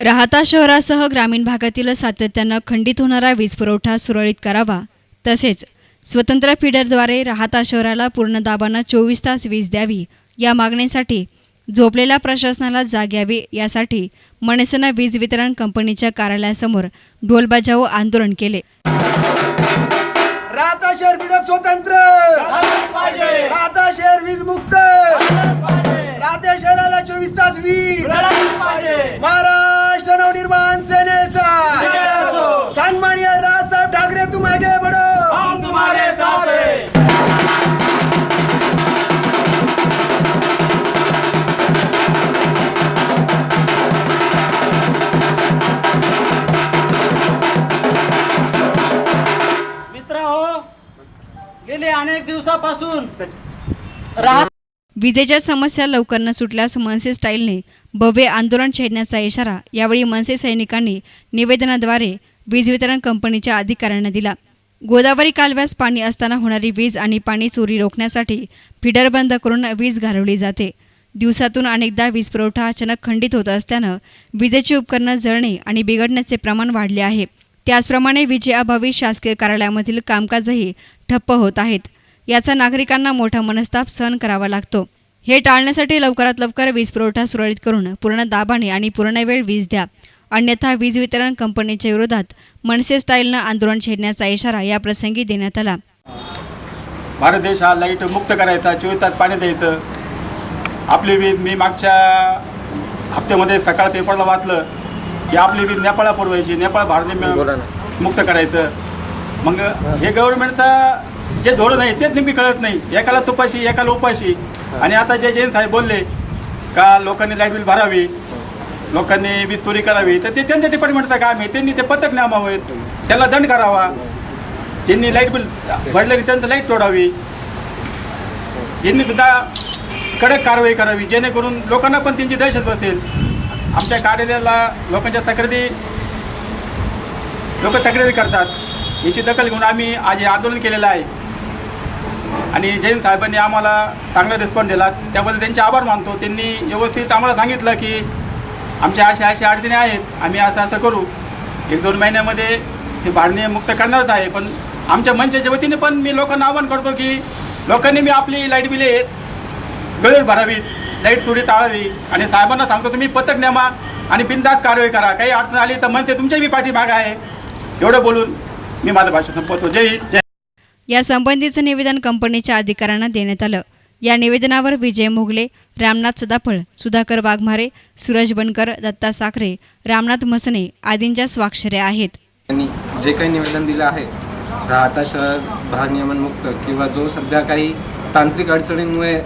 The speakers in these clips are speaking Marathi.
राहाता शहरासह ग्रामीण भागातील सातत्यानं खंडित होणारा वीज पुरवठा सुरळीत करावा, तसेच स्वतंत्र फीडरद्वारे राहाता शहराला पूर्ण दाबानं 24 तास वीज द्यावी या मागणीसाठी झोपलेल्या प्रशासनाला जाग यावी यासाठी मनसेनं वीज वितरण कंपनीच्या कार्यालयासमोर ढोल बजाव आंदोलन केले। राहाता शहर बिडप स्वतंत्र, राहाता शहर वीज मुक्त, राहाता शहराला 24 तास वीज, महाराष्ट्र नवनिर्माण सेनेचा सन्माननीय राजसाहेब ठाकरे, तुम आगे बढ़ो, हम तुम्हारे साथ हैं। गेले अनेक दिवसापासून विजेच्या समस्या लवकर न सुटल्यास मनसे स्टाईलने भव्य आंदोलन छेडण्याचा इशारा यावेळी मनसे सैनिकांनी निवेदनाद्वारे वीज वितरण कंपनीच्या अधिकाऱ्यांना दिला। गोदावरी कालव्यास पाणी असताना होणारी वीज आणि पाणी चोरी रोखण्यासाठी फीडर बंद करून वीज घालवली जाते। दिवसातून अनेकदा वीज पुरवठा अचानक खंडित होत असल्यानं विजेची उपकरणं जळणे आणि बिघडण्याचे प्रमाण वाढले आहे। त्याचप्रमाणे विजेअभावी शासकीय कार्यालयामधील कामकाजही ठप्प होत आहेत। याचा नागरिकांना मोठा मनस्ताप सहन करावा लागतो। हे टाळण्यासाठी लवकरात लवकर वीज पुरवठा सुरळीत करून पूर्ण दाबाने आणि पूर्ण वेळ वीज द्या, अन्यथा वीज वितरण कंपनीच्या विरोधात मनसे स्टाईलनं आंदोलन छेडण्याचा इशारा या प्रसंगी देण्यात आला। भारत देश हा लाईट मुक्त करायचा, 24 तास पाणी द्यायचं। आपली वीज मी मागच्या हप्त्यामध्ये सकाळ पेपरला वाचलं की आपली वीज नेपाळला पुरवायची, नेपाळ भारत मुक्त करायचं। मग हे गव्हर्नमेंटचा जे धोरण आहे तेच नेमकी कळत नाही, एकाला तुपाशी एकाला उपाशी। आणि आता जे जैन साहेब बोलले का लोकांनी लाईट बिल भरावी, लोकांनी वीज चोरी करावी, तर ते त्यांच्या डिपार्टमेंटचं काम आहे। त्यांनी ते पथक नेमावेत, त्याला दंड करावा। ज्यांनी लाईट बिल भरले त्यांचं लाईट तोडावी, यांनी सुद्धा कडक कारवाई करावी, जेणेकरून लोकांना पण त्यांची दहशत बसेल। आमच्या कार्यालयाला लोकांच्या लोक तक्रारी करतात, याची दखल घेऊन आम्ही आज हे आंदोलन केलेलं आहे। आणि जैन साहेबांनी आम्हाला चांगला रिस्पॉन्स दिला, त्याबद्दल त्यांचे आभार मानतो। त्यांनी व्यवस्थित आम्हाला सांगितलं की आमच्या अशा अडचणी आहेत, आम्ही असं करू, 1-2 महिन्यामध्ये ते भाडणे मुक्त करणारच आहे। पण आमच्या मंचाच्या वतीने पण मी लोकांना आवाहन करतो की लोकांनी मी आपली लाईट बिले वेळेवर भरावीत, लाईट चोरी टाळावी। आणि साहेबांना सांगतो तुम्ही पथक नेमा आणि बिनधास्त कारवाई करा, काही अडचण आली तर मनसे तुमच्या बी पाठीमागे आहे। एवढं बोलून मी माझं भाषण संपवतो। जय हिंद, जय। या संबंधीचं निवेदन कंपनीच्या अधिकाऱ्यांना देण्यात आलं। या निवेदनावर विजय मोगले, रामनाथ सदाफळ, सुधाकर वाघमारे, सूरज बनकर, दत्ता साखरे, रामनाथ मसने आदींच्या स्वाक्षऱ्या आहेत। त्यांनी जे काही निवेदन दिलं आहे, राहाता शहर भारनियमन मुक्त किंवा जो सध्या काही तांत्रिक अडचणींमुळे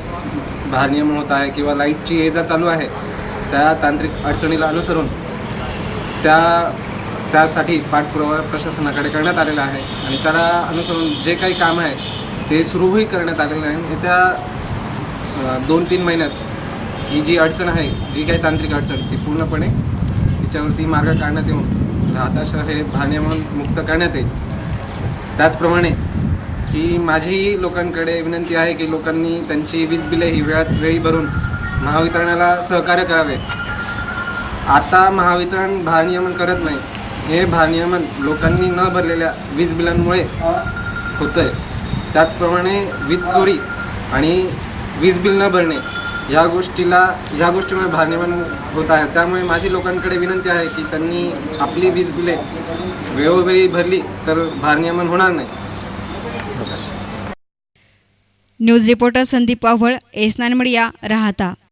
भारनियमन होत आहे किंवा लाईटची ये जा चालू आहे, त्या तांत्रिक अडचणीला अनुसरून त्यासाठी पाठपुरावा प्रशासनाकडे करण्यात आलेला आहे आणि त्याला अनुसरून जे काही काम आहे ते सुरूही करण्यात आलेलं आहे। येत्या 2-3 महिन्यात ही जी अडचण आहे, जी काही तांत्रिक अडचण, ती पूर्णपणे तिच्यावरती मार्ग काढण्यात येऊन राहाता शहर हे भारनियमन मुक्त करण्यात येईल। त्याचप्रमाणे ही माझी लोकांकडे विनंती आहे की लोकांनी त्यांची वीज बिले ही वेळी भरून महावितरणाला सहकार्य करावे। आता महावितरण भारनियमन करत नाही, हे भारनियमन लोकांनी न भरलेल्या वीज बिलांमुळे होतं आहे। त्याचप्रमाणे वीज चोरी आणि वीज बिल न भरणे ह्या गोष्टीमुळे भारनियमन होत आहे। त्यामुळे माझी लोकांकडे विनंती आहे की त्यांनी आपली वीज बिले वेळोवेळी भरली तर भारनियमन होणार नाही। न्यूज रिपोर्टर संदीप पावळ, एस9 मीडिया, राहाता।